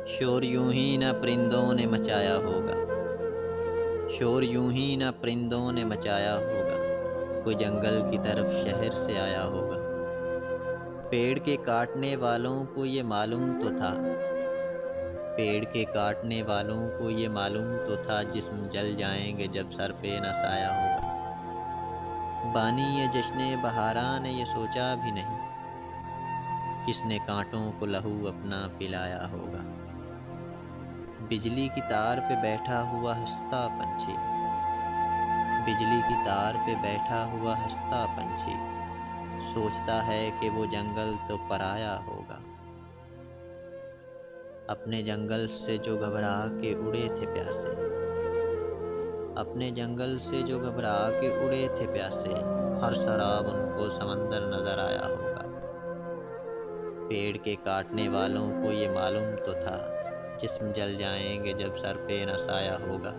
شور یوں ہی نہ پرندوں نے مچایا ہوگا، شور یوں ہی نہ پرندوں نے مچایا ہوگا، کوئی جنگل کی طرف شہر سے آیا ہوگا۔ پیڑ کے کاٹنے والوں کو یہ معلوم تو تھا، پیڑ کے کاٹنے والوں کو یہ معلوم تو تھا، جسم جل جائیں گے جب سر پہ نہ سایہ ہوگا۔ بانی یہ جشن بہاراں نے یہ سوچا بھی نہیں، کس نے کانٹوں کو لہو اپنا پلایا ہوگا۔ بجلی کی تار پہ بیٹھا ہوا ہنستا پنچھی، بجلی کی تار پہ بیٹھا ہوا ہنستا پنچھی، سوچتا ہے کہ وہ جنگل تو پرایا ہوگا۔ اپنے جنگل سے جو گھبرا کے اڑے تھے پیاسے، اپنے جنگل سے جو گھبرا کے اڑے تھے پیاسے، ہر سراب ان کو سمندر نظر آیا ہوگا۔ پیڑ کے کاٹنے والوں کو یہ معلوم تو تھا، جسم جل جائیں گے جب سر پہ نہ سایہ ہوگا۔